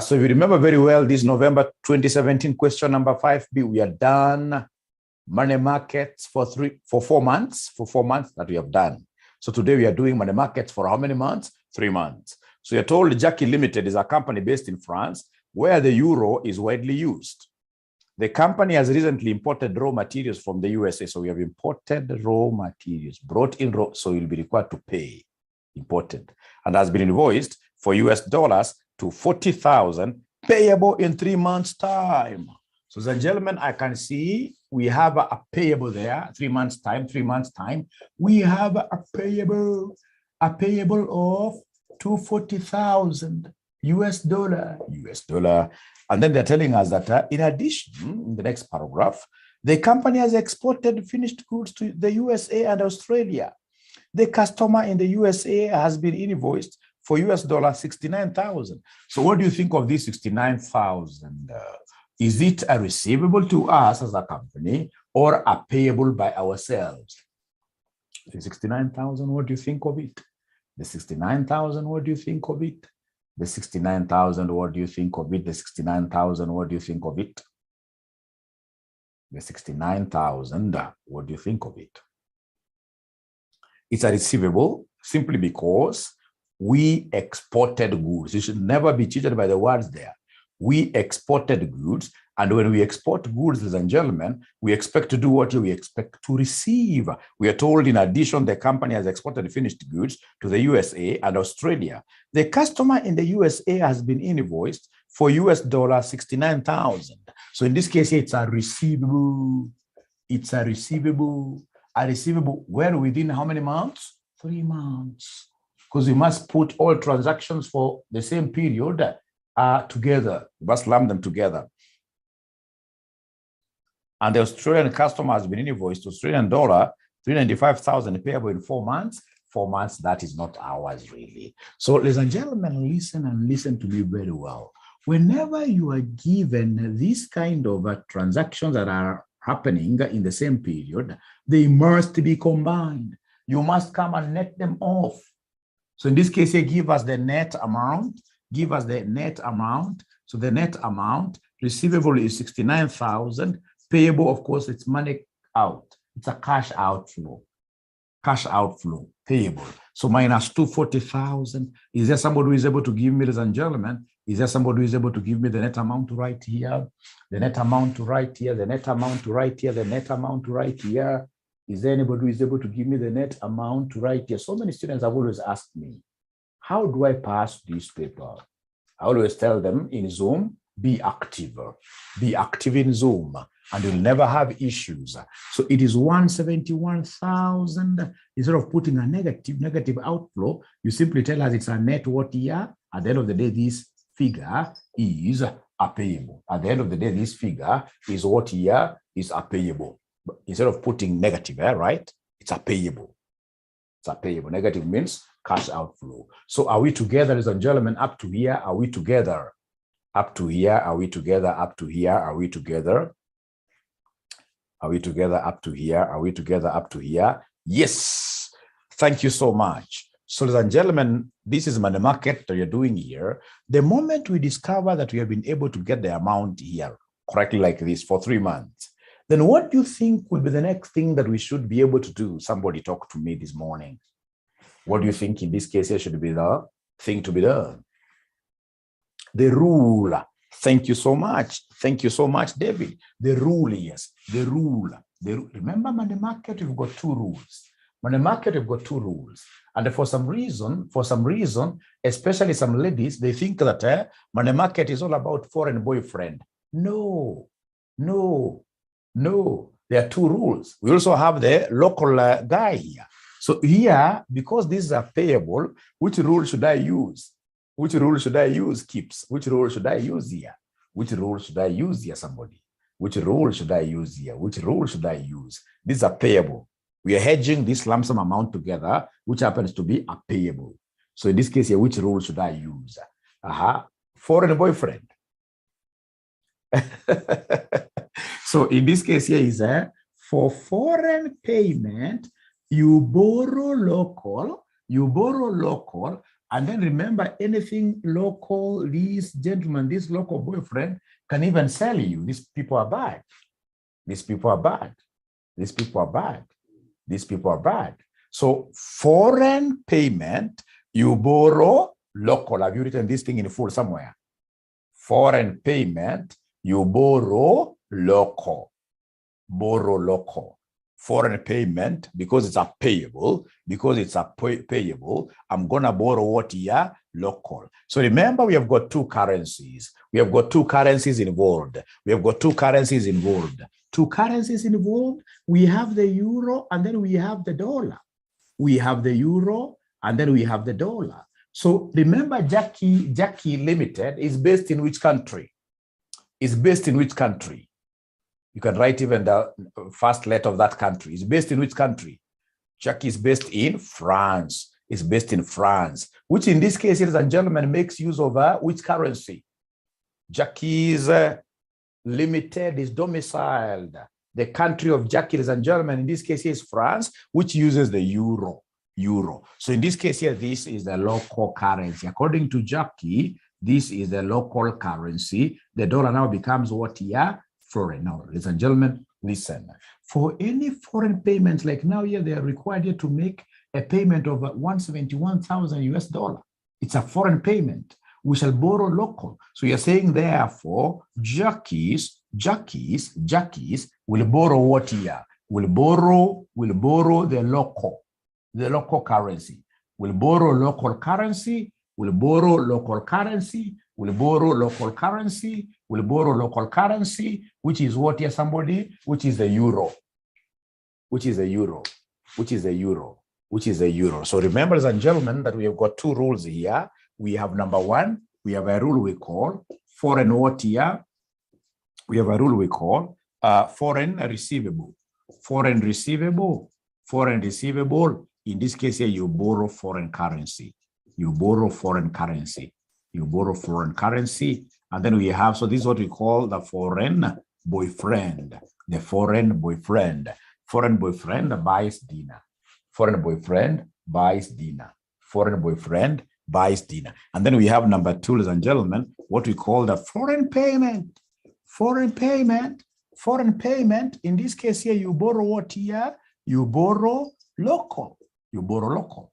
So if you remember very well, this November 2017 question number 5B, we are done money markets for 4 months, that we have done. So today we are doing money markets for how many months? 3 months. So you're told Jackie Limited is a company based in France where the euro is widely used. The company has recently imported raw materials from the USA. So we have imported raw materials, brought in raw, so you'll be required to pay, imported, and has been invoiced for US dollars to 40,000, payable in 3 months' time. So, ladies and gentlemen, I can see we have a payable there, 3 months' time, 3 months' time. We have a payable of 240,000 US dollar. And then they're telling us that in addition, in the next paragraph, the company has exported finished goods to the USA and Australia. The customer in the USA has been invoiced for US dollar 69,000. So what do you think of this 69,000? Is it a receivable to us as a company or a payable by ourselves? The 69,000, what do you think of it? The 69,000, what do you think of it? The 69,000, what do you think of it? The 69,000, what do you think of it? The 69,000, what do you think of it? It's a receivable simply because we exported goods. You should never be cheated by the words there. We exported goods, and when we export goods, ladies and gentlemen, we expect to do what? We expect to receive. We are told, in addition, the company has exported finished goods to the USA and Australia. The customer in the USA has been invoiced for US dollar 69,000. So in this case, it's a receivable. It's a receivable. A receivable when within how many months? 3 months. Because we must put all transactions for the same period together. We must lump them together. And the Australian customer has been invoiced Australian dollar 395,000 payable in 4 months. 4 months, that is not ours really. So ladies and gentlemen, listen to me very well. Whenever you are given this kind of transactions that are happening in the same period, they must be combined. You must come and net them off. So in this case, here, give us the net amount. Give us the net amount. So the net amount receivable is 69,000. Payable, of course, it's money out. It's a cash outflow. Cash outflow, payable. So minus 240,000. Is there somebody who is able to give me, ladies and gentlemen? Is there somebody who is able to give me the net amount to write here? The net amount to write here, the net amount to write here, the net amount to write here. Is there anybody who is able to give me the net amount to write here? So many students have always asked me, how do I pass this paper? I always tell them in Zoom, be active. Be active in Zoom, and you'll never have issues. So it is 171,000. Instead of putting a negative outflow, you simply tell us it's a net what year. At the end of the day, this figure is a payable. At the end of the day, this figure is what year is a payable. But instead of putting negative, right? It's a payable. It's a payable. Negative means cash outflow. So are we together, ladies and gentlemen, up to here? Are we together? Up to here? Are we together? Up to here? Are we together? Are we together up to here? Are we together up to here? Yes. Thank you so much. So, ladies and gentlemen, this is money market that you're doing here. The moment we discover that we have been able to get the amount here correctly like this for 3 months, then what do you think will be the next thing that we should be able to do? Somebody talked to me this morning. What do you think in this case here should be the thing to be done? The rule. Thank you so much. Thank you so much, David. The rule, yes. The rule. Remember, money market, we've got 2 rules. Money market, we've got 2 rules. And for some reason, especially some ladies, they think that money market is all about foreign boyfriend. No. There are 2 rules. We also have the local guy here. So here, because these are payable, which rule should I use? Which rule should I use, Kips? Which rule should I use here? Which rule should I use here, somebody? Which rule should I use here? Which rule should I use? These are payable. We are hedging this lump sum amount together, which happens to be a payable. So in this case here, which rule should I use? Foreign boyfriend. So in this case here is for foreign payment, you borrow local, And then remember, anything local, this gentleman, this local boyfriend can even sell you. These people are bad. These people are bad. These people are bad. These people are bad. So foreign payment, you borrow local. Have you written this thing in full somewhere? Foreign payment, you borrow local. Borrow local. Foreign payment, because it's a payable, I'm going to borrow what here? Local. So remember, we have got two currencies. We have got two currencies involved. We have got two currencies involved. Two currencies involved. We have the euro and then we have the dollar. We have the euro and then we have the dollar. So remember, Jackie Limited is based in which country? Is based in which country? You can write even the first letter of that country. It's based in which country? Jackie is based in France. It's based in France, which in this case, ladies and gentlemen, makes use of which currency? Jackie's Limited is domiciled. The country of Jackie, ladies and gentlemen, in this case is France, which uses the euro. So in this case here, this is the local currency. According to Jackie, this is the local currency. The dollar now becomes what here? Foreign. Now, ladies and gentlemen, listen. For any foreign payments, like now here, they are required here to make a payment of 171,000 US dollar. It's a foreign payment. We shall borrow local. So you're saying, therefore, Jackies will borrow what here? Will borrow the local currency. Will borrow local currency. Will borrow local currency. Will borrow local currency. Will borrow local currency, which is what here, somebody? Which is the euro. Which is the euro. Which is the euro. Which is the euro. So remember, ladies and gentlemen, that we have got two rules here. We have number one, we have a rule we call foreign what here? We have a rule we call foreign receivable. Foreign receivable. Foreign receivable. In this case here, you borrow foreign currency. You borrow foreign currency. You borrow foreign currency. And then we have, so this is what we call the foreign boyfriend. The foreign boyfriend. Foreign boyfriend buys dinner. Foreign boyfriend buys dinner. Foreign boyfriend buys dinner. And then we have number two, ladies and gentlemen, what we call the foreign payment. Foreign payment. Foreign payment. In this case here, you borrow what here? You borrow local. You borrow local.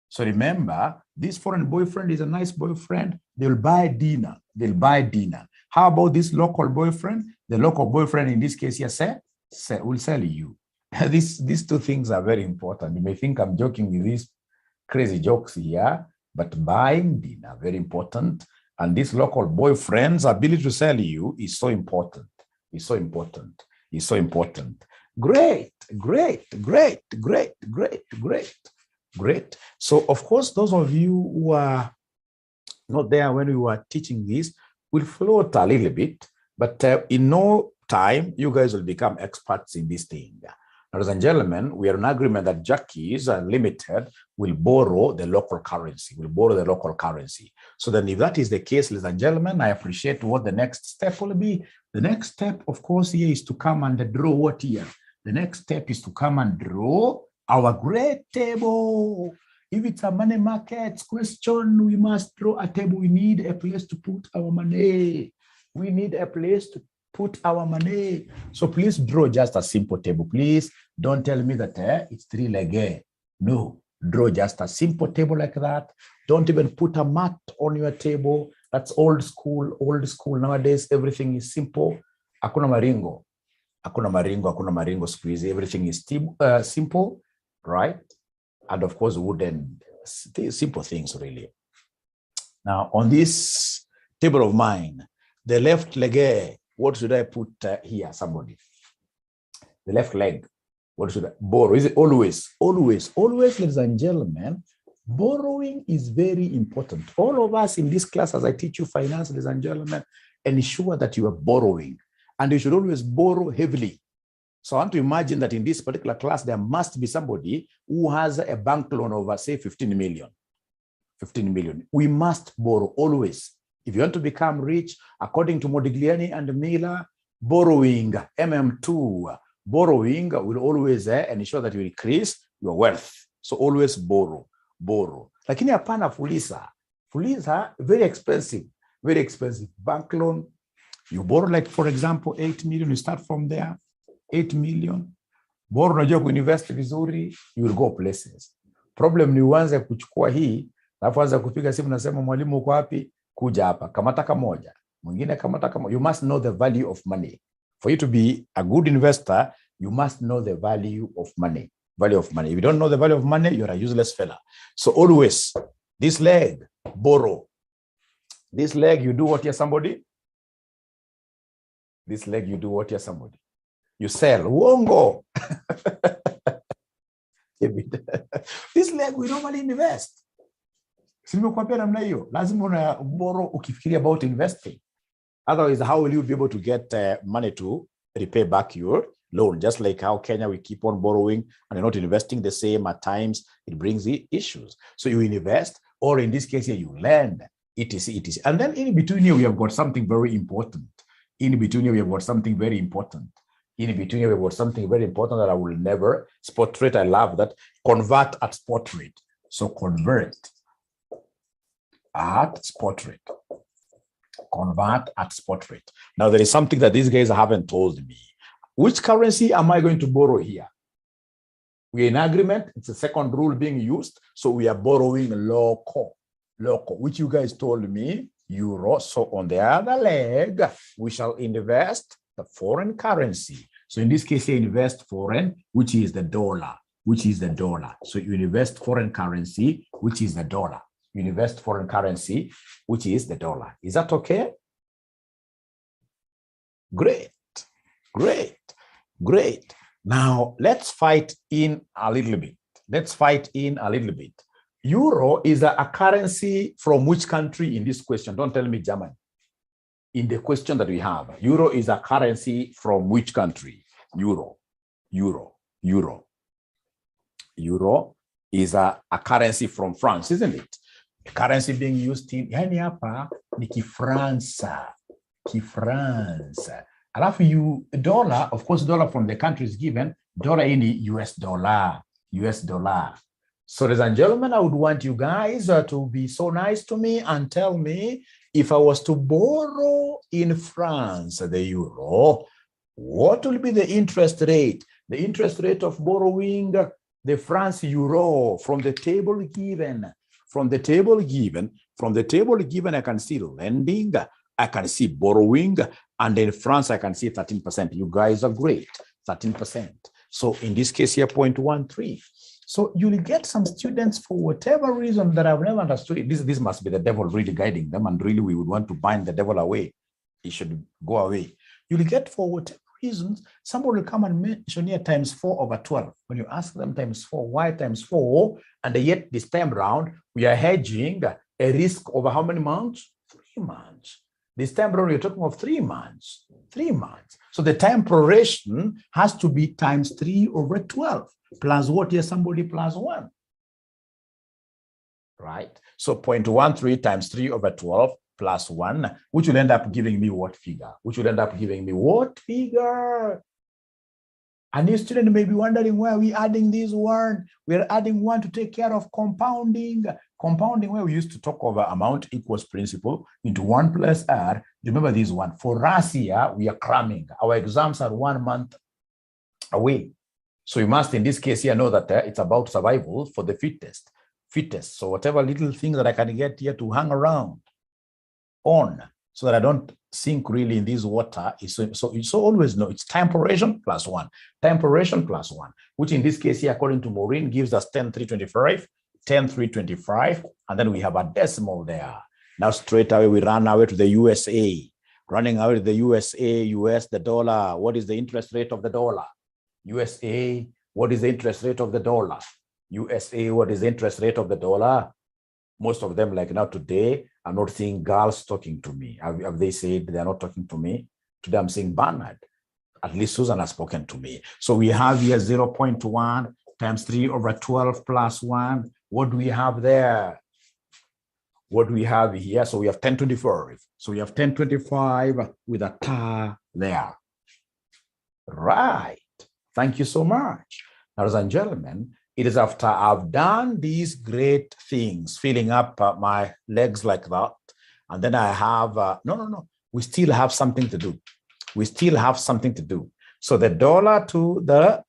So remember, this foreign boyfriend is a nice boyfriend. They'll buy dinner. They'll buy dinner. How about this local boyfriend? The local boyfriend in this case here will sell you. These two things are very important. You may think I'm joking with these crazy jokes here, but buying dinner, very important. And this local boyfriend's ability to sell you is so important. It's so important. It's so important. Great, great, great, great, great, great. Great. So, of course, those of you who are not there when we were teaching this will float a little bit, but in no time, you guys will become experts in this thing. Ladies and gentlemen, we are in agreement that Jackies Limited will borrow the local currency, So then if that is the case, ladies and gentlemen, I appreciate what the next step will be. The next step, of course, here is to come and draw what here? The next step is to come and draw our great table. If it's a money market question, we must draw a table. We need a place to put our money. We need a place to put our money. So please draw just a simple table. Please don't tell me that it's three-legged. No, draw just a simple table like that. Don't even put a mat on your table. That's old school, old school. Nowadays, everything is simple. Hakuna maringo. Hakuna maringo squeeze. Everything is simple. Right? And of course, wooden, simple things really. Now, on this table of mine, the left leg, what should I put here, somebody? The left leg, what should I borrow? Is it always, ladies and gentlemen, borrowing is very important. All of us in this class, as I teach you finance, ladies and gentlemen, ensure that you are borrowing. And you should always borrow heavily. So I want to imagine that in this particular class, there must be somebody who has a bank loan of, say, 15 million. 15 million. We must borrow always. If you want to become rich, according to Modigliani and Miller, borrowing, MM2, borrowing will always ensure that you increase your wealth. So always borrow. Lakini hapana Fuliza. Fuliza, very expensive, very expensive. Bank loan, you borrow like, for example, 8 million, you start from there, 8 million. Borrow unajua kuinvest vizuri, you will go places. Problem ni uanze kuchukua hii, alafu anza kupiga simu nasema mwalimu uko wapi? Kuja hapa. Kamata kamoja. Mwingine kamata kamoja. You must know the value of money. For you to be a good investor, you must know the value of money. Value of money. If you don't know the value of money, you're a useless fella. So always, this leg, borrow. This leg, you do what you're somebody. This leg, you do what you're somebody. You sell. Uongo. This leg, we normally invest. Simekuambia namna hiyo. Lazima una borrow ukifikiria about investing. Otherwise, how will you be able to get money to repay back your loan? Just like how Kenya, we keep on borrowing and you're not investing the same. At times, it brings the issues. So you invest, or in this case here, you lend, etc., etc. And then in between here, we have got something very important. In between here, we have got something very important. In between here, we have got something very important that I will never spot rate. I love that. Convert at spot rate. So convert at spot rate. Convert at spot rate. Now, there is something that these guys haven't told me. Which currency am I going to borrow here? We're in agreement. It's the second rule being used. So we are borrowing local, which you guys told me, euro. So on the other leg, we shall invest the foreign currency. So in this case, you invest foreign, which is the dollar, So you invest foreign currency, which is the dollar. You invest foreign currency, which is the dollar. Is that okay? Great, great, great. Now, let's fight in a little bit. Euro is a currency from which country in this question? Don't tell me Germany. In the question that we have, euro is a currency from which country? Euro is a currency from France, isn't it? The currency being used in yani hapa ni Kifransa. Alafu you dollar, of course, dollar from the country is given, dollar in US dollar. So, ladies and gentlemen, I would want you guys to be so nice to me and tell me, if I was to borrow in France, the euro, what will be the interest rate? The interest rate of borrowing the France euro from the table given. From the table given, I can see lending, I can see borrowing, and in France, I can see 13%. You guys are great, 13%. So in this case here, 0.13. So you'll get some students for whatever reason that I've never understood. This must be the devil really guiding them, and really we would want to bind the devil away. He should go away. You'll get for whatever reasons, somebody will come and mention here times 4/12. When you ask them times 4, why times 4? And yet this time around, we are hedging a risk over how many months? 3 months. This time around, we're talking of 3 months. 3 months. So the time proration has to be times 3/12. Plus what here? Somebody plus 1. Right? So 0.13 times 3/12 plus 1, which will end up giving me what figure? A new student may be wondering why we're adding this one. We're adding 1 to take care of compounding. Compounding, where we used to talk over amount equals principal into 1 plus R. Remember this one. For us here, we are cramming. Our exams are 1 month away. So you must, in this case here, know that it's about survival for the fittest. So whatever little thing that I can get here to hang around on, so that I don't sink really in this water, so always know it's time proration plus 1. Time proration plus 1, which in this case here, according to Maureen, gives us 10,325, 10,325, and then we have a decimal there. Now straight away, we run away to the USA. Running away to the USA, US, the dollar. What is the interest rate of the dollar? USA, what is the interest rate of the dollar? USA, what is the interest rate of the dollar? Most of them, like now today, I'm not seeing girls talking to me. Have they said they're not talking to me? Today I'm saying Bernard. At least Susan has spoken to me. So we have here 0.1 times 3/12 plus 1. What do we have there? What do we have here? So we have 1025. So we have 1025 with a tar there. Right. Thank you so much. Ladies and gentlemen, It is after I've done these great things, filling up my legs like that. And then I have, no. We still have something to do. We still have something to do. So the dollar to the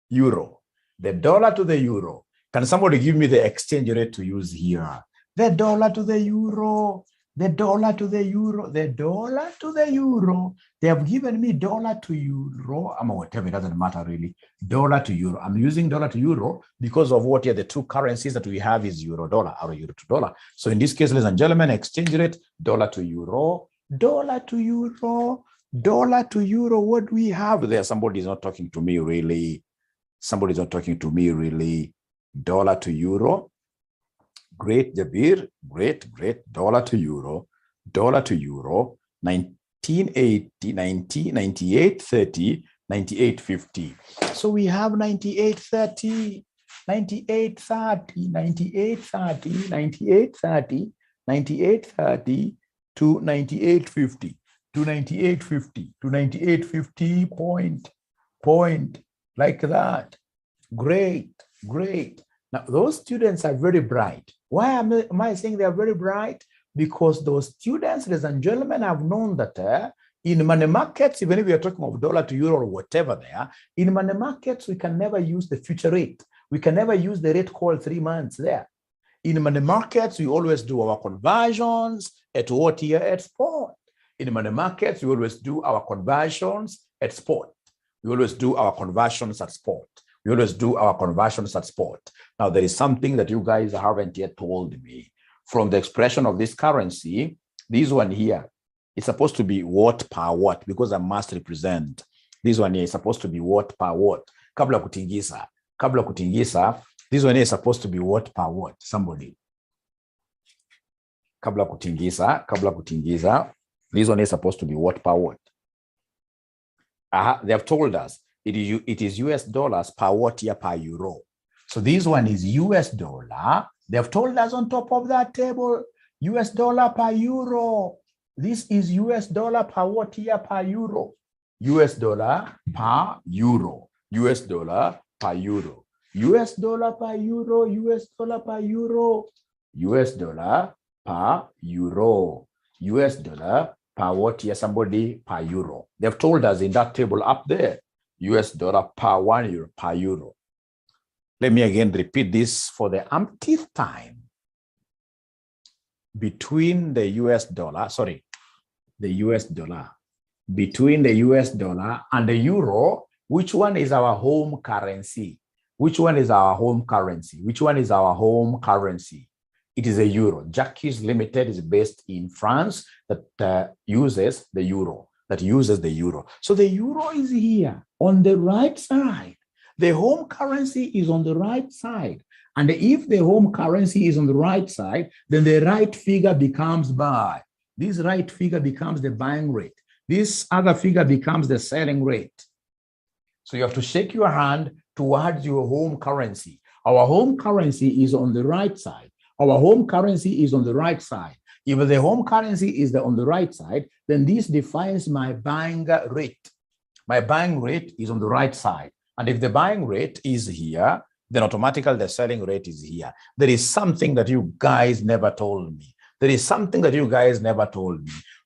euro, the dollar to the euro. Can somebody give me the exchange rate to use here? The dollar to the euro, the dollar to the euro, the dollar to the euro. They have given me dollar to euro. I'm whatever, it doesn't matter really. Dollar to euro. I'm using dollar to euro because of what here the two currencies that we have is euro dollar or euro to dollar. So in this case, ladies and gentlemen, exchange rate, dollar to euro, dollar to euro, dollar to euro. What do we have there? Somebody's not talking to me really. Somebody's not talking to me really. Dollar to euro. Great, Jabir. Great. Dollar to euro. 1980, 90, 98, 30, 98, 50. So we have 98, 30, 98, 30, 98, 30, 98, 30, 98, 30 to 98, 50, to 98, 50, to 98, 50 point, like that. Great. Now, those students are very bright. Why am I saying they are very bright? Because those students, ladies and gentlemen, have known that in money markets, even if we are talking of dollar to euro or whatever there, in money markets, we can never use the future rate. We can never use the rate called 3 months there. In money markets, we always do our conversions at what year? At spot. In money markets, we always do our conversions at spot. We always do our conversions at spot. We always do our conversions at spot. Now, there is something that you guys haven't yet told me. From the expression of this currency, this one here is supposed to be watt per watt because I must represent. This one here is supposed to be watt per watt. Kabla kutingisa, this one here is supposed to be watt per watt. Somebody. Kabla kutingisa, this one is supposed to be watt per watt. They have told us it is US dollars per watt year per euro. So this one is US dollar. They have told us on top of that table, US dollar per euro. This is US dollar per watt year per euro. US dollar per euro. US dollar per euro. US dollar per euro. US dollar per euro. US dollar per euro. US dollar per watt year, somebody per euro. They've told us in that table up there, US dollar per 1 euro per euro. Let me again repeat this for the umpteenth time. Between the US dollar, between the US dollar and the euro, which one is our home currency? Which one is our home currency? Which one is our home currency? It is a euro. Jacques Limited is based in France that uses the euro. So the euro is here on the right side. The home currency is on the right side. And if the home currency is on the right side, then the right figure becomes buy. This right figure becomes the buying rate. This other figure becomes the selling rate. So you have to shake your hand towards your home currency. Our home currency is on the right side. Our home currency is on the right side. If the home currency is on the right side, then this defines my buying rate. My buying rate is on the right side. And if the buying rate is here, then automatically the selling rate is here. There is something that you guys never told me.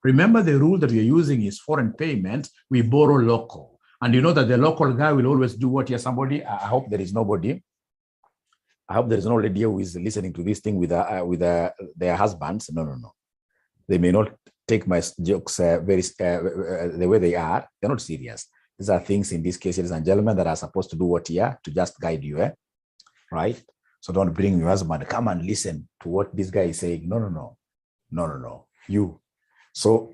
Remember, the rule that we are using is foreign payments. We borrow local. And you know that the local guy will always do what here? Somebody, I hope there is nobody. I hope there is no lady who is listening to this thing with their husbands. No. They may not take my jokes the way they are. They're not serious. These are things in this case, ladies and gentlemen, that are supposed to do what here? To just guide you, right? So don't bring your husband, come and listen to what this guy is saying. No. You. So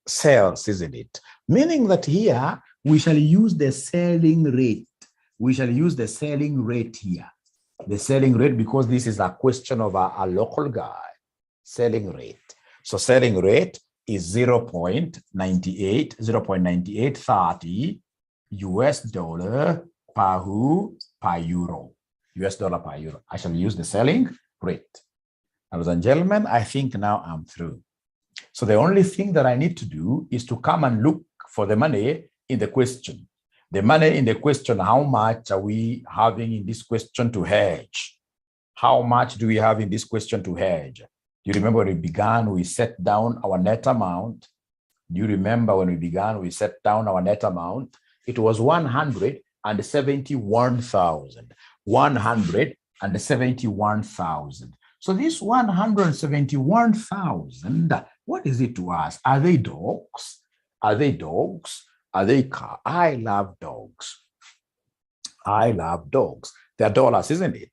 sales, isn't it? Meaning that here, we shall use the selling rate. We shall use the selling rate here. The selling rate, because this is a question of a local guy. Selling rate. So selling rate is 0.9830 US dollar per euro. US dollar per euro. I shall use the selling rate. Ladies and gentlemen, I think now I'm through. So the only thing that I need to do is to come and look for the money in the question. The money in the question, how much are we having in this question to hedge? How much do we have in this question to hedge? Do you remember when we began, we set down our net amount? Do you remember when we began, we set down our net amount? It was 171,000. 171,000. So this 171,000, what is it to us? Are they dogs? Are they dogs? Are they cars? I love dogs. I love dogs. They're dollars, isn't it?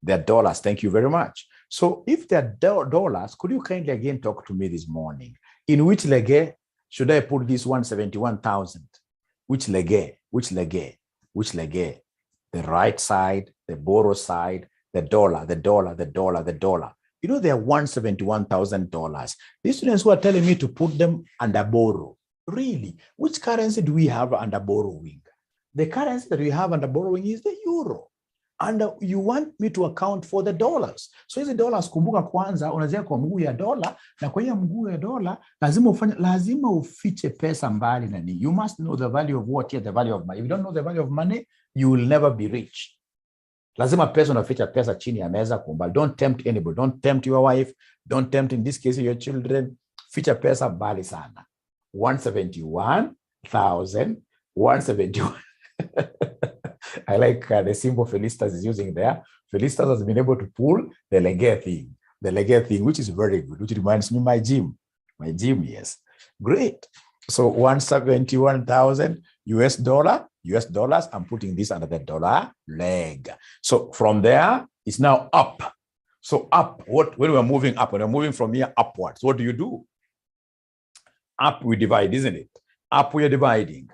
They're dollars. Thank you very much. So if they're dollars, could you kindly again talk to me this morning? In which leg should I put this 171,000? Which leg? Which leg? Which leg? The right side, the borrow side, the dollar, the dollar, the dollar, the dollar. You know, they're $171,000. These students who are telling me to put them under borrow. Really? Which currency do we have under borrowing? The currency that we have under borrowing is the euro. And you want me to account for the dollars. So hizi dollars, kumbuka kwanza, unazia kwa mguu ya dola, na kwa hiyo mguu ya dola, lazima ufiche pesa mbali na ni. You must know the value of what here, the value of money. If you don't know the value of money, you will never be rich. Lazima pesa unaficha pesa chini ya meza kumbali. Don't tempt anybody. Don't tempt your wife. Don't tempt, in this case, your children. Ficha pesa mbali sana. 171,000, 171. I like the symbol Felicitas is using there. Felicitas has been able to pull the leg thing, which is very good, which reminds me my gym, yes. Great. So 171,000 US dollars. I'm putting this under the dollar leg. So from there, it's now up. So up, when we're moving up, when we're moving from here upwards, what do? Up we divide, isn't it? Up we are dividing.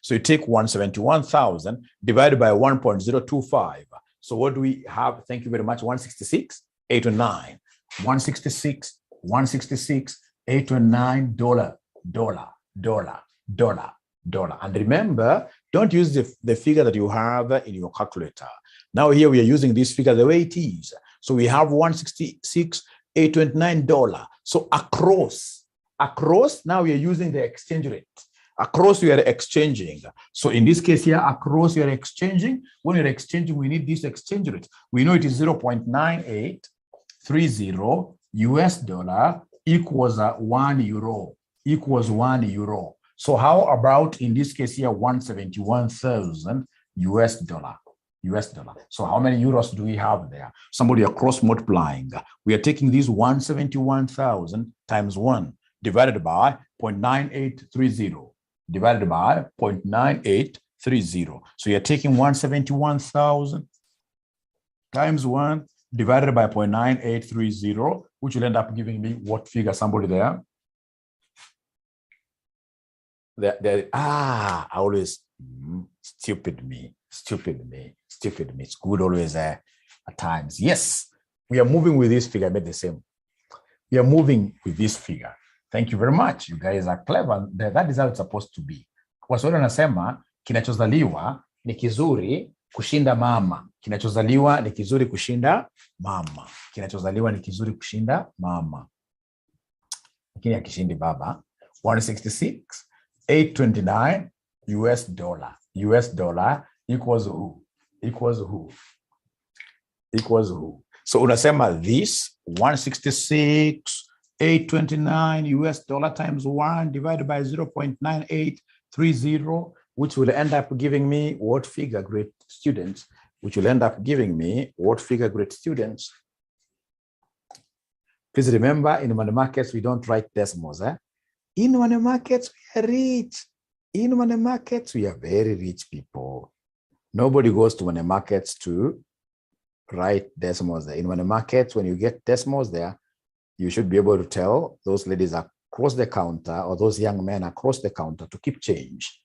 So you take 171,000 divided by 1.025. So what do we have? Thank you very much. 166, 809. 166, 809 dollar. And remember, don't use the figure that you have in your calculator. Now here we are using this figure the way it is. So we have 166, 829 dollar. So across, now we are using the exchange rate. Across, we are exchanging. So in this case here, across, we are exchanging. When you're exchanging, we need this exchange rate. We know it is 0.9830 US dollar equals 1 euro. So how about in this case here, 171,000 US dollar. So how many euros do we have there? Somebody are cross multiplying. We are taking this 171,000 times 1 divided by 0.9830. Divided by 0.9830. So you're taking 171,000 times 1 divided by 0.9830, which will end up giving me what figure? Somebody there? I always, stupid me. It's good always at times. Yes, we are moving with this figure, made the same. We are moving with this figure. Thank you very much. You guys are clever. That is how it's supposed to be. Kwa sababu nasema kinachozaliwa ni kizuri kushinda mama. Kinachozaliwa ni kizuri kushinda mama. Lakini akishindi baba. 166, 829 US dollar. US dollar equals who? So unasema this 166 829 US dollar times 1 divided by 0.9830, which will end up giving me what figure, great students? Please remember, in money markets, we don't write decimals. In money markets, we are rich. In money markets, we are very rich people. Nobody goes to money markets to write decimals there. In money markets, when you get decimals there, you should be able to tell those ladies across the counter or those young men across the counter to keep change.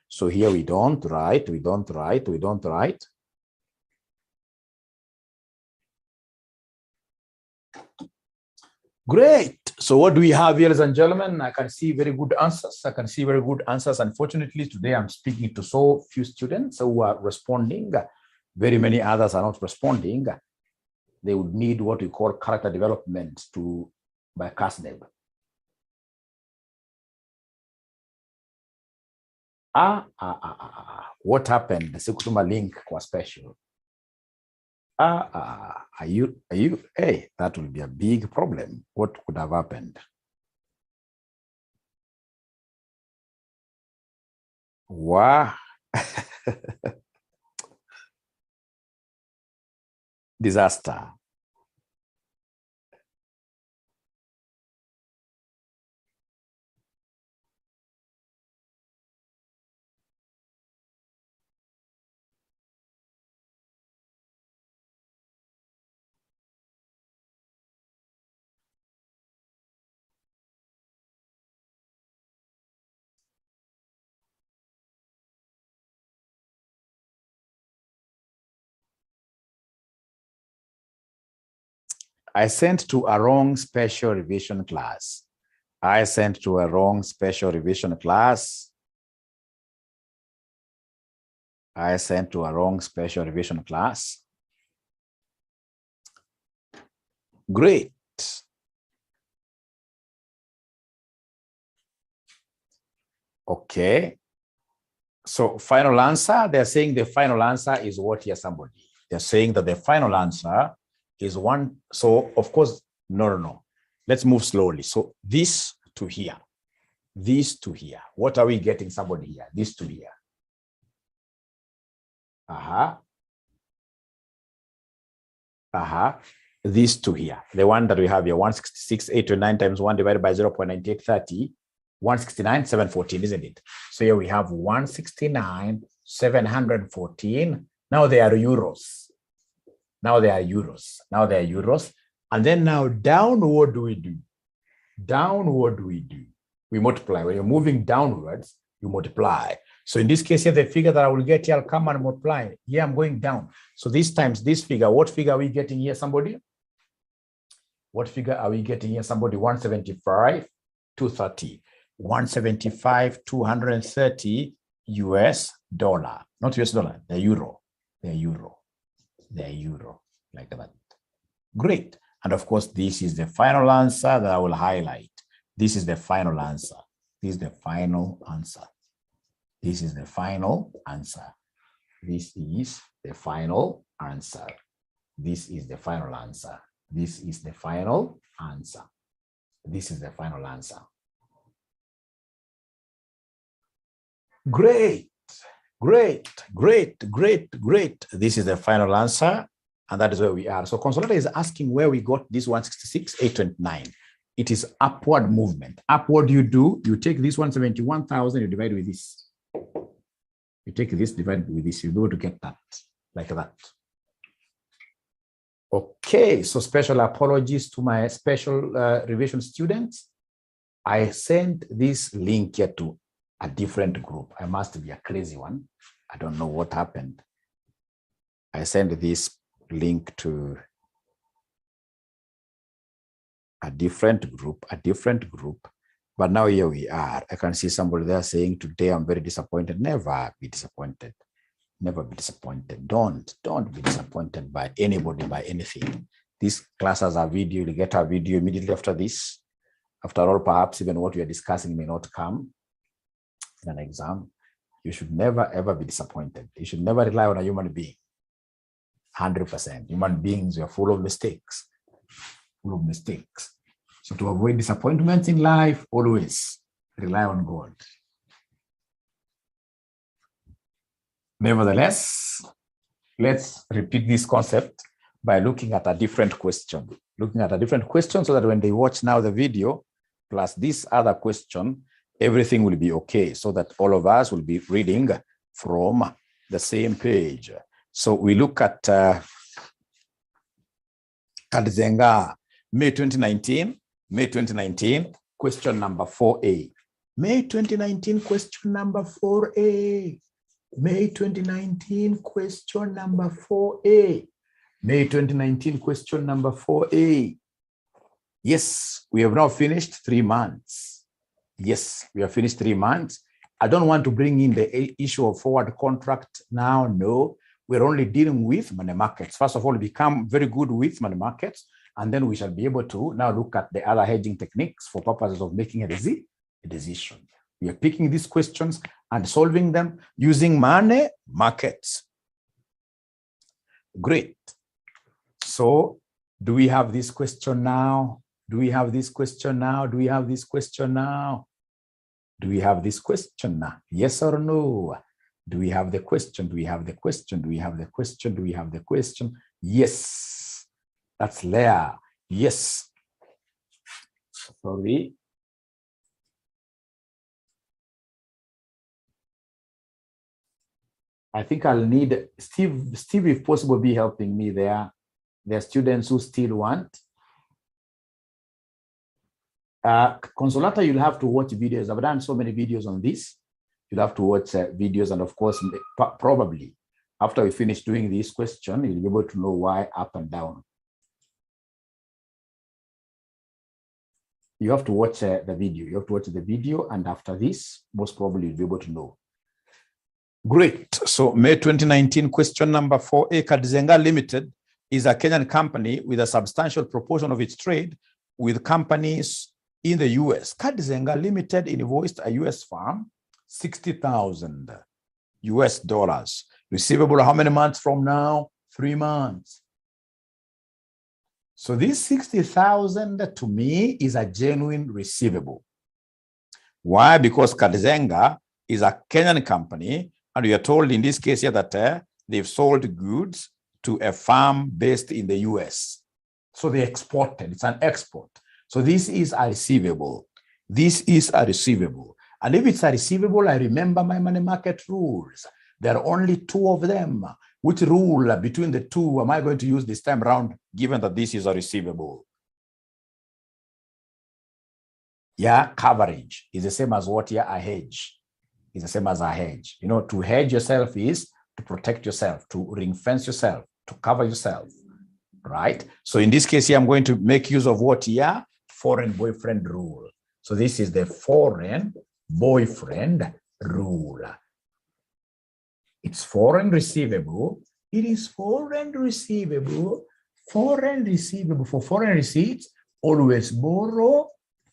So here we don't write. Great. So what do we have here, ladies and gentlemen? I can see very good answers. Unfortunately, today I'm speaking to so few students who are responding. Very many others are not responding. They would need what we call character development by CASNEB. What happened? The Sekutuma link was special. Are you, hey, that will be a big problem. What could have happened? Wow. Disaster. I sent to a wrong special revision class. I sent to a wrong special revision class. I sent to a wrong special revision class. Great. Okay. So final answer, they're saying the final answer is what here, somebody? They're saying that the final answer is one. So of course, no. Let's move slowly. So this to here, this to here. What are we getting, somebody here? This to here. This to here. The one that we have here, 166,829 times 1 divided by 0.9830, 169,714, isn't it? So here we have 169,714. Now they are euros. Now they are euros. Now they are euros. And then now down, what do we do? Down, what do we do? We multiply. When you're moving downwards, you multiply. So in this case here, the figure that I will get here, I'll come and multiply. Here I'm going down. So this times this figure, what figure are we getting here, somebody? What figure are we getting here, somebody? 175, 230. 175, 230 US dollar. Not US dollar, the euro. The euro. The euro. Like that. Great. And of course, this is the final answer that I will highlight. This is the final answer. This is the final answer. This is the final answer. This is the final answer. This is the final answer. This is the final answer. This is the final answer. Great, great, great, great, great. This is the final answer, and that is where we are. So Consolator is asking where we got this 166,829. It is upward movement. Upward you do, you take this 171,000, you divide with this. You take this, divide with this, you go to get that, like that. Okay, so special apologies to my special revision students. I sent this link here to a different group. I must be a crazy one. I don't know what happened. I sent this link to a different group, but now here we are. I can see somebody there saying, today I'm very disappointed. Never be disappointed. Never be disappointed. Don't be disappointed by anybody, by anything. This class has a video. You get a video immediately after this. After all, perhaps even what we are discussing may not come in an exam. You should never, ever be disappointed. You should never rely on a human being. 100%. Human beings are full of mistakes. Full of mistakes. So to avoid disappointments in life, always rely on God. Nevertheless, let's repeat this concept by looking at a different question. Looking at a different question so that when they watch now the video, plus this other question, everything will be okay, so that all of us will be reading from the same page. So we look at 𝐷𝐄𝐄, May 2019, question number 4A. May 2019, question number 4A. May 2019, question number 4A. May 2019, question number 4A. Yes, we have now finished 3 months. Yes, we have finished 3 months. I don't want to bring in the issue of forward contract now. No, we're only dealing with money markets. First of all, become very good with money markets, and then we shall be able to now look at the other hedging techniques for purposes of making a decision. We are picking these questions and solving them using money markets. Great. So do we have this question now? Do we have this question now? Do we have this question now? Do we have this question now? Yes or no? Do we have the question? Do we have the question? Do we have the question? Do we have the question? Yes. That's Leah. Yes. Sorry. I think I'll need Steve, if possible, be helping me there. There are students who still want. Consolata, you'll have to watch videos. I've done so many videos on this. You'll have to watch videos, and of course, probably after we finish doing this question, you'll be able to know why up and down. You have to watch the video. You have to watch the video, and after this, most probably you'll be able to know. Great. So May 2019 question number 4, 𝐏𝐫𝐚𝐥 Limited is a Kenyan company with a substantial proportion of its trade with companies in the US. 𝐏𝐫𝐚𝐥 Limited invoiced a US firm $60,000. Receivable how many months from now? 3 months. So this 60,000 to me is a genuine receivable. Why? Because 𝐏𝐫𝐚𝐥 is a Kenyan company, and we are told in this case here that they've sold goods to a firm based in the US. So they exported, it's an export. So this is a receivable. This is a receivable. And if it's a receivable, I remember my money market rules. There are only 2 of them. Which rule between the 2 am I going to use this time around, given that this is a receivable? Yeah, coverage is the same as what? Yeah, a hedge. Is the same as a hedge. You know, to hedge yourself is to protect yourself, to ring fence yourself, to cover yourself, right? So in this case here, I'm going to make use of what here? Foreign boyfriend rule. So this is the foreign boyfriend rule. It's foreign receivable. It is foreign receivable. Foreign receivable. For foreign receipts, always borrow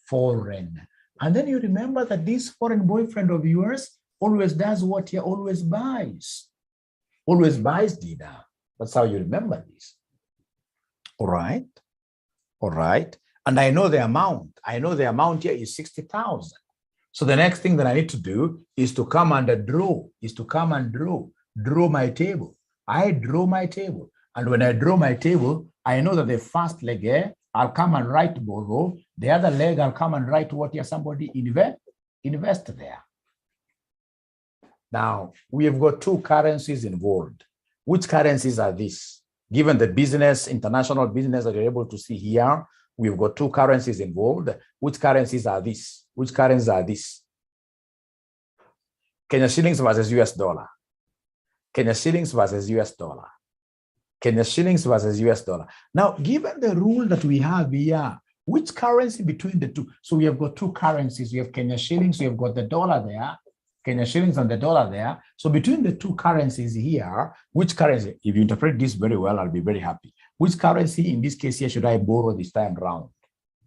foreign. And then you remember that this foreign boyfriend of yours always does what? He always buys. Always buys dinner. That's how you remember this. All right. All right. And I know the amount. I know the amount here is 60,000. So the next thing that I need to do is to come and draw, draw my table. I draw my table. And when I draw my table, I know that the first leg here, I'll come and write borrow. The other leg, I'll come and write what here somebody invest there. Now, we have got 2 currencies involved. Which currencies are these? Given the business, international business that you're able to see here, we've got 2 currencies involved. Which currencies are these? Which currencies are these? Kenya shillings versus US dollar. Kenya shillings versus US dollar. Kenya shillings versus US dollar. Now, given the rule that we have here, which currency between the 2? So we have got 2 currencies. We have Kenya shillings, we have got the dollar there, Kenya shillings and the dollar there. So between the 2 currencies here, which currency, if you interpret this very well, I'll be very happy. Which currency in this case here should I borrow this time round?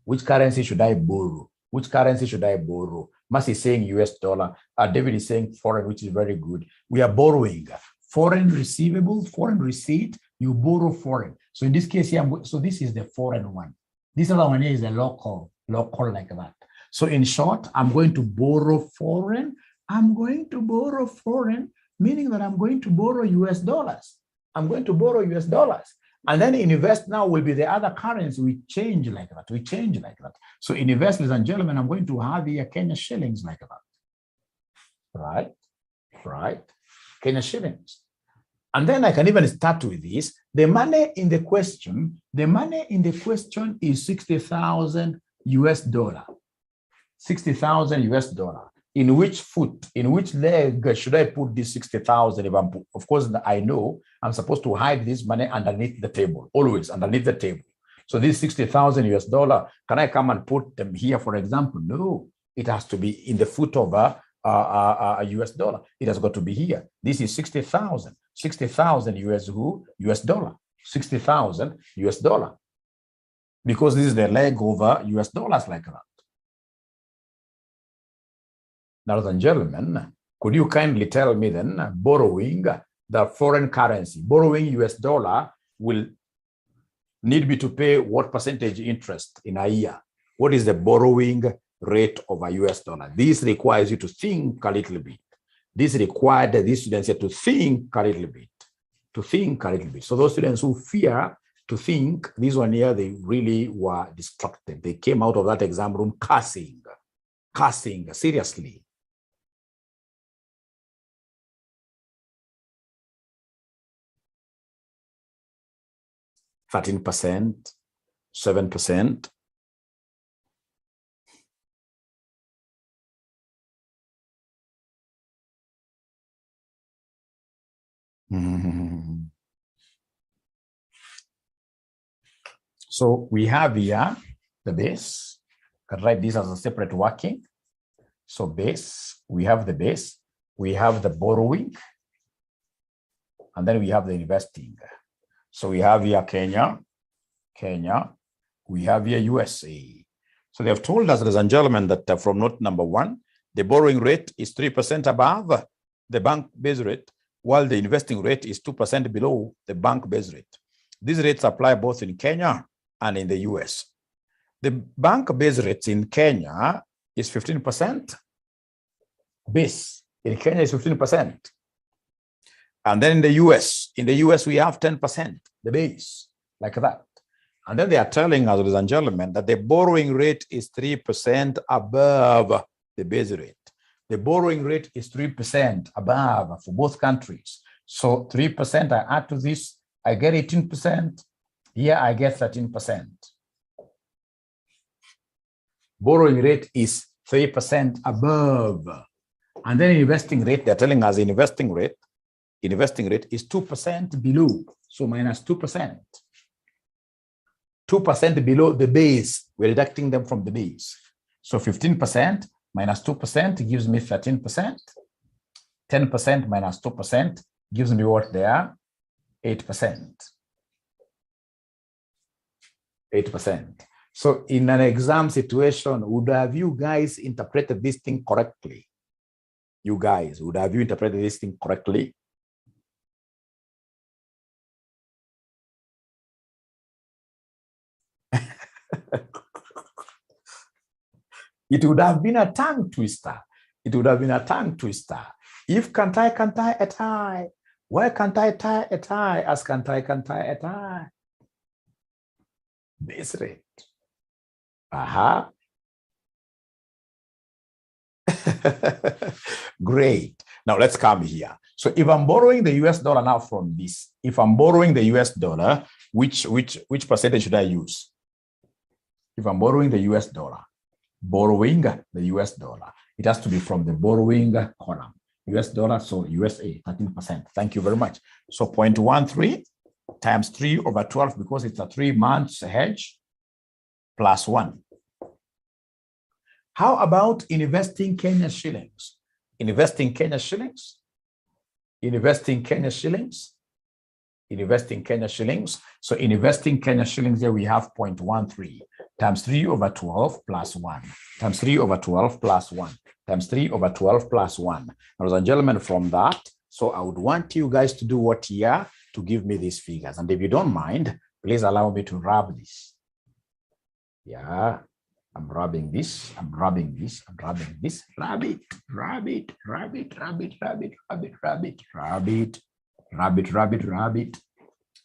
Which currency should I borrow? Which currency should I borrow? Mas is saying US dollar. David is saying foreign, which is very good. We are borrowing. Foreign receivable, foreign receipt, you borrow foreign. So in this case here, so this is the foreign one. This other one here is a local like that. So in short, I'm going to borrow foreign. I'm going to borrow foreign, meaning that I'm going to borrow US dollars. I'm going to borrow US dollars. And then invest now will be the other currency. We change like that. We change like that. So invest, ladies and gentlemen, I'm going to have here Kenya shillings like that. Right? Right? Kenya shillings. And then I can even start with this. The money in the question is 60,000 US dollar. 60,000 US dollar. In which foot, in which leg should I put this 60,000? If I'm, of course, I know I'm supposed to hide this money underneath the table, always underneath the table. So this 60,000 US dollar, can I come and put them here, for example? No, it has to be in the foot of a US dollar. It has got to be here. This is 60,000 US dollar, 60,000 US dollar. Because this is the leg over US dollars like that. Now, ladies and gentlemen, could you kindly tell me then, borrowing the foreign currency, borrowing US dollar will need me to pay what percentage interest in a year? What is the borrowing rate of a US dollar? This requires you to think a little bit. This required these students here to think a little bit, So those students who fear to think, this one here, they really were distracted. They came out of that exam room cursing, seriously. %, 7%. So we have here the base. I can write this as a separate working. So base, we have the base, we have the borrowing, and then we have the investing. So we have here Kenya, we have here USA. So they have told us, ladies and gentlemen, that from note number 1, the borrowing rate is 3% above the bank base rate, while the investing rate is 2% below the bank base rate. These rates apply both in Kenya and in the US. The bank base rate in Kenya is 15%. Base in Kenya is 15%. And then in the US we have 10%, the base, like that. And then they are telling us, ladies and gentlemen, that the borrowing rate is 3% above the base rate. The borrowing rate is 3% above for both countries. So 3%, I add to this, I get 18%. Here I get 13%. Borrowing rate is 3% above. And then investing rate, they're telling us investing rate is 2% below. So minus 2%. 2% below the base. We're deducting them from the base. So 15% minus 2% gives me 13%. 10% minus 2% gives me what they are? 8%. 8%. So in an exam situation, would have you guys interpreted this thing correctly? You guys, would have you interpreted this thing correctly? It would have been a tongue twister. It would have been a tongue twister. If can't I a tie? Why can't I tie a tie? As can't I a tie? Base rate. Aha. Great. Now let's come here. So if I'm borrowing the US dollar now from this, if I'm borrowing the US dollar, which percentage should I use? If I'm borrowing the US dollar, it has to be from the borrowing column. US dollar, so USA, 13%. Thank you very much. So 0.13 times 3/12, because it's a 3 months hedge, plus 1. How about investing Kenya shillings? Investing Kenya shillings. So investing Kenya shillings, here we have 0.13 times 3/12 plus 1 times 3/12 plus 1 times 3/12 plus 1. Ladies and gentlemen, from that, so I would want you guys to do what here to give me these figures. And if you don't mind, please allow me to rub this. Yeah, I'm rubbing this, I'm rubbing this. Rub it.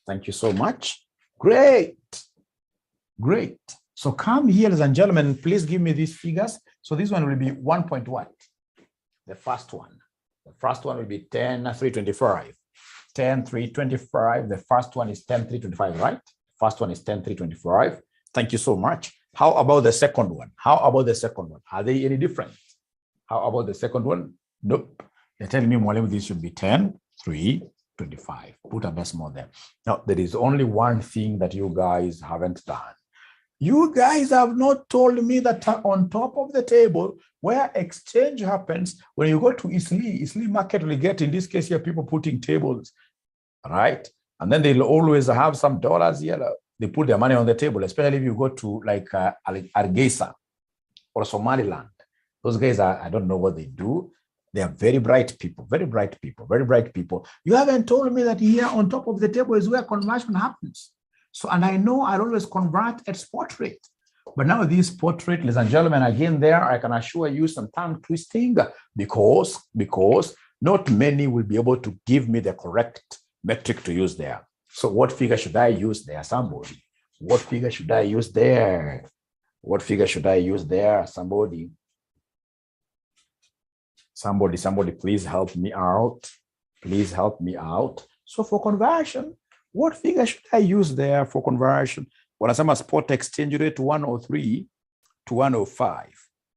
Thank you so much. Great. So come here, ladies and gentlemen, please give me these figures. So this one will be 1.1. The first one will be 10,325. 10,325. The first one is 10,325, right? First one is 10,325. Thank you so much. How about the second one? Are they any different? How about the second one? Nope. They're telling me, Mwalimu, this should be 10,325. Put a decimal there. Now, there is only one thing that you guys haven't done. You guys have not told me that on top of the table where exchange happens, when you go to Eastleigh market will get, in this case here, people putting tables, right? And then they'll always have some dollars here. They put their money on the table, especially if you go to like Hargeisa or Somaliland. Those guys are, I don't know what they do. They are very bright people, very bright people, very bright people. You haven't told me that here on top of the table is where conversion happens. So, and I know I'll always convert at spot rate. But now this spot rate, ladies and gentlemen, again there, I can assure you some tongue twisting because not many will be able to give me the correct metric to use there. So what figure should I use there, somebody? What figure should I use there? What figure should I use there, somebody? Somebody, please help me out. Please help me out. So for conversion, what figure should I use there for conversion? When I say spot exchange rate 103 to 105.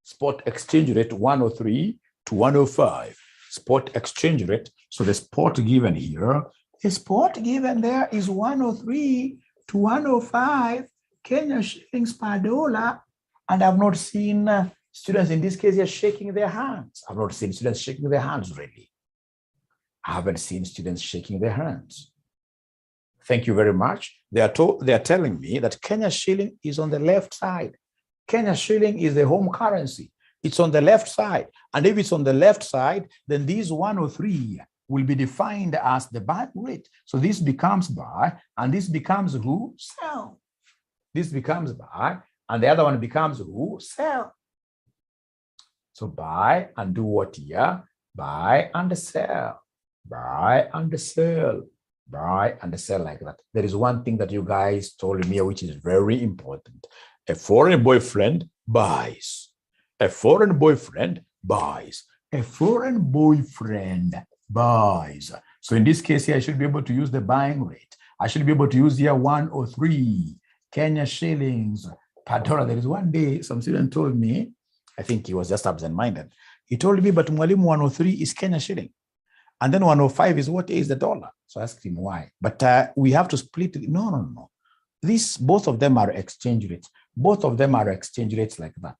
Spot exchange rate 103 to 105. Spot exchange rate. So the spot given here, the spot given there is 103 to 105 Kenya shillings per dollar. And I've not seen students in this case here shaking their hands. I've not seen students shaking their hands really. I haven't seen students shaking their hands. Thank you very much. They are telling me that Kenya shilling is on the left side. Kenya shilling is the home currency. It's on the left side. And if it's on the left side, then these 103 will be defined as the buy rate. So this becomes buy, and this becomes who? Sell. This becomes buy, and the other one becomes who? Sell. So buy and do what here? Buy and sell. Buy and sell. Buy and sell like that. There is one thing that you guys told me which is very important. A foreign boyfriend buys. A foreign boyfriend buys. A foreign boyfriend buys. So in this case here, I should be able to use the buying rate. I should be able to use here 103 Kenya shillings per dollar. There is one day some student told me, I think he was just absent-minded. He told me, but Mwalimu 103 is Kenya shilling. And then 105 is what is the dollar. So I asked him why. But we have to split it. No. Both of them are exchange rates. Both of them are exchange rates like that.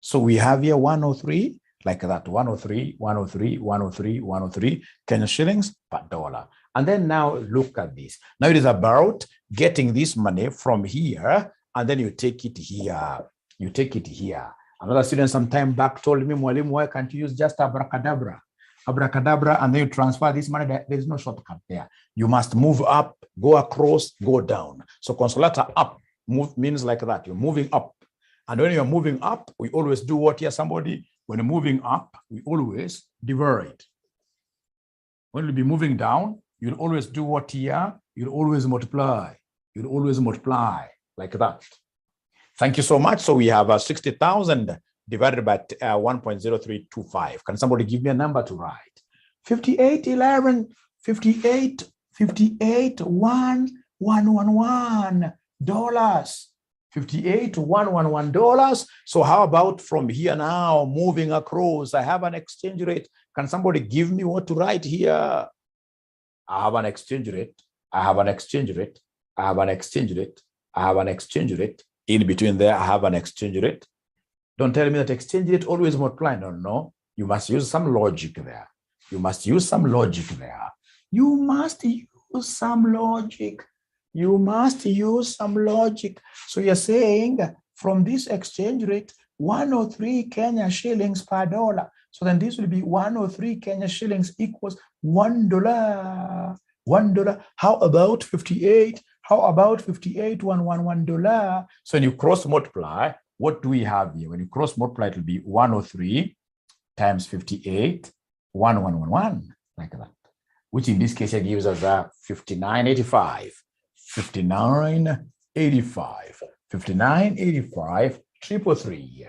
So we have here 103 like that. 103, 103, 103, 103 Kenya shillings per dollar. And then now look at this. Now it is about getting this money from here, and then you take it here. You take it here. Another student some time back told me, Mwalimu, why can't you use just abracadabra? Abracadabra, and then you transfer this money. There is no shortcut there. You must move up, go across, go down. So consolata up move means like that. You're moving up. And when you're moving up, we always do what here, somebody? When you're moving up, we always divide. When you'll be moving down, you'll always do what here? You'll always multiply. You'll always multiply like that. Thank you so much. So we have 60,000 divided by 1.0325. Can somebody give me a number to write? 5811, 581111 dollars. $58,111. So how about from here now, moving across? I have an exchange rate. Can somebody give me what to write here? I have an exchange rate. I have an exchange rate. I have an exchange rate. I have an exchange rate. In between there, I have an exchange rate. Don't tell me that exchange rate always multiply. No. You must use some logic there. You must use some logic there. You must use some logic. You must use some logic. So you're saying from this exchange rate, 103 Kenya shillings per dollar. So then this will be 103 Kenya shillings equals $1. $1. How about 58? How about 58,111 $1? So when you cross multiply, what do we have here? When you cross multiply, it will be 103 times 58,111, like that, which in this case gives us 5985. 5985. 5985 333.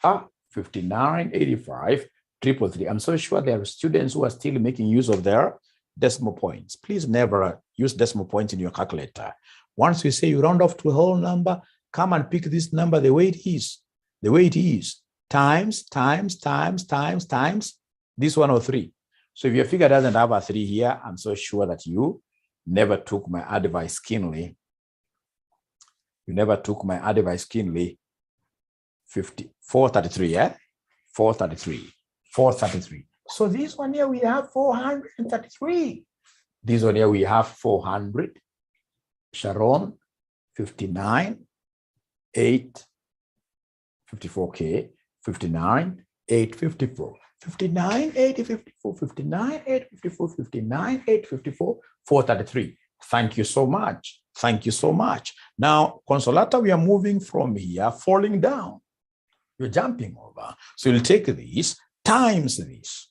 5985 333. I'm so sure there are students who are still making use of their decimal points. Please never use decimal points in your calculator. Once you say you round off to a whole number, come and pick this number the way it is. The way it is. Times this 103. So if your figure doesn't have a 3 here, I'm so sure that you never took my advice keenly. You never took my advice keenly. 433, yeah? 433. 433. So this one here we have 433. This one here we have 400. Sharon, 59, 8, 54K, 59, 854. 59, 854, 59, 854, 59, 854, 433. Thank you so much. Thank you so much. Now, Consolata, we are moving from here, falling down. You're jumping over. So you'll take this times this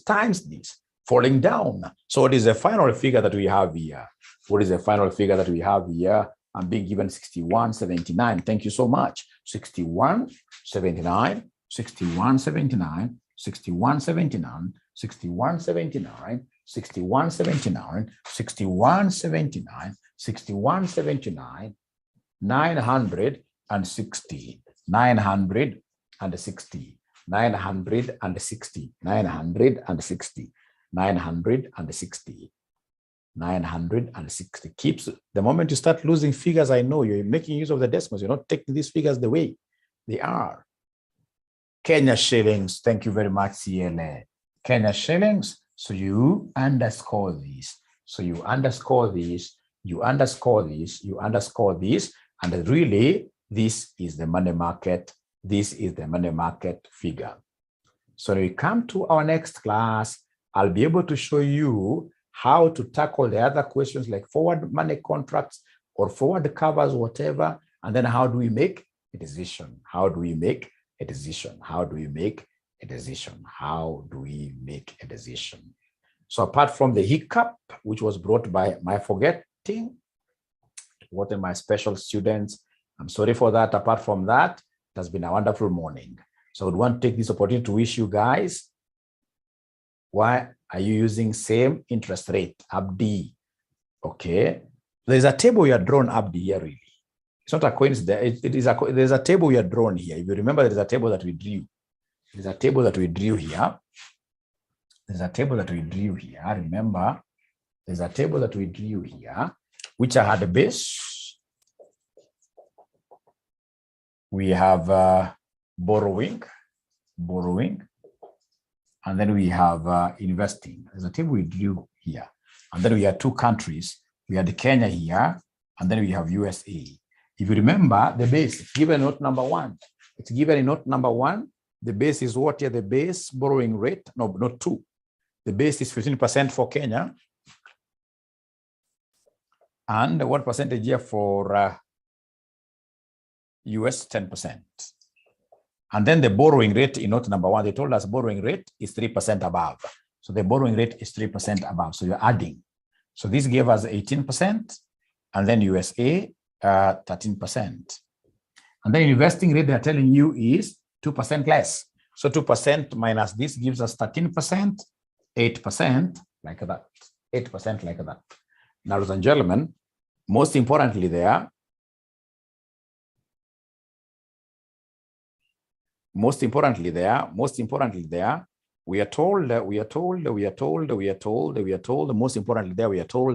times this, falling down. So what is the final figure that we have here? What is the final figure that we have here? I'm being given 6179. Thank you so much. 6179, 6179, 6179, 6179, 6179, 6179, 6179, 960, 960, 960, 960, 960, 960. Keeps the moment you start losing figures, I know you're making use of the decimals. You're not taking these figures the way they are. Kenya shillings. Thank you very much, CLA. Kenya shillings. So you underscore this. So you underscore this. You underscore this. You underscore this. And really, this is the money market. This is the money market figure. So when we come to our next class, I'll be able to show you how to tackle the other questions like forward money contracts or forward covers, whatever. And then how do we make a decision? How do we make a decision? How do we make a decision? How do we make a decision? So apart from the hiccup, which was brought by my forgetting, what are my special students? I'm sorry for that. Apart from that, it has been a wonderful morning. So I would want to take this opportunity to wish you guys, why are you using same interest rate, ABD? Okay. There's a table we are drawn ABD here, really. It's not a coincidence. There's a table we are drawn here. If you remember, there's a table that we drew. There's a table that we drew here. There's a table that we drew here. Remember, there's a table that we drew here, which I had a base. We have borrowing, and then we have investing. There's a table we drew here. And then we had two countries. We had Kenya here, and then we have USA. If you remember, the base, given note number one. It's given in note number one. The base is what here? The base borrowing rate, no, not two. The base is 15% for Kenya. And what percentage here for US? 10%. And then the borrowing rate in note number one, they told us borrowing rate is 3% above. So the borrowing rate is 3% above. So you're adding. So this gave us 18%, and then USA 13%. And then investing rate they're telling you is 2% less. So 2% minus this gives us 13%, 8% like that, 8% like that. Now, ladies and gentlemen, most importantly there, most importantly there, we are told, most importantly there, we are told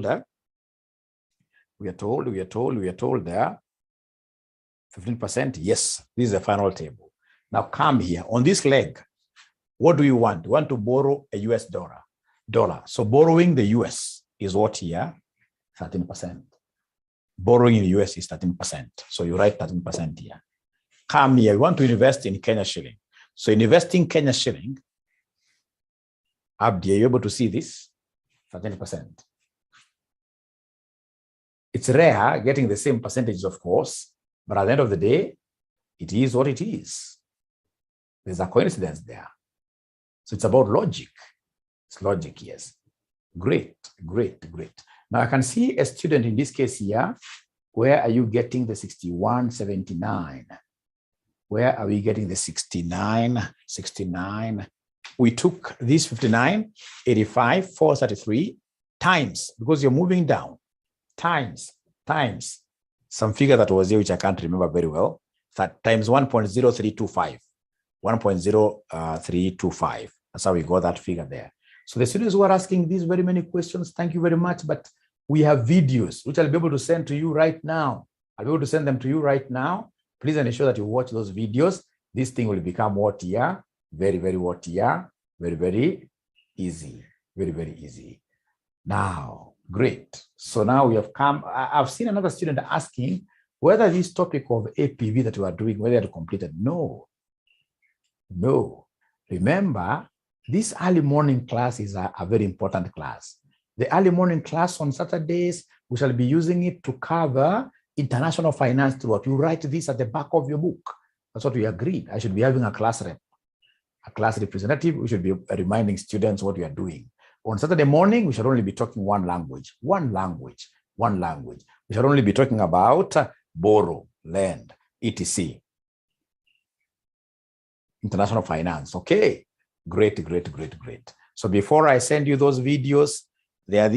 there, 15%, yes, this is the final table. Now come here, on this leg, what do you want? You want to borrow a US dollar. So borrowing the US is what here? 13%. Borrowing in the US is 13%. So you write 13% here. Come here, you want to invest in Kenya shilling. So investing Kenya shilling, Abdi, are you able to see this? 13%. It's rare getting the same percentages, of course, but at the end of the day, it is what it is. There's a coincidence there. So it's about logic. It's logic, yes. Great. Now I can see a student in this case here. Where are you getting the 6179? Where are we getting the 69? We took this 59, 85, 433 times, because you're moving down, times some figure that was here, which I can't remember very well, that times 1.0325. 1.0325. That's how we got that figure there. So the students who are asking these very many questions, thank you very much. But we have videos, which I'll be able to send to you right now. I'll be able to send them to you right now. Please ensure that you watch those videos. This thing will become what here? Very easy. Very easy. Now, great. So now we have come. I've seen another student asking whether this topic of APV that we are doing, whether it completed. No. No. Remember, this early morning class is a very important class. The early morning class on Saturdays, we shall be using it to cover international finance throughout. You write this at the back of your book. That's what we agreed. I should be having a class rep, a class representative. We should be reminding students what we are doing. On Saturday morning, we should only be talking one language. We should only be talking about borrow, lend, etc. International finance. Okay, great. So before I send you those videos, there are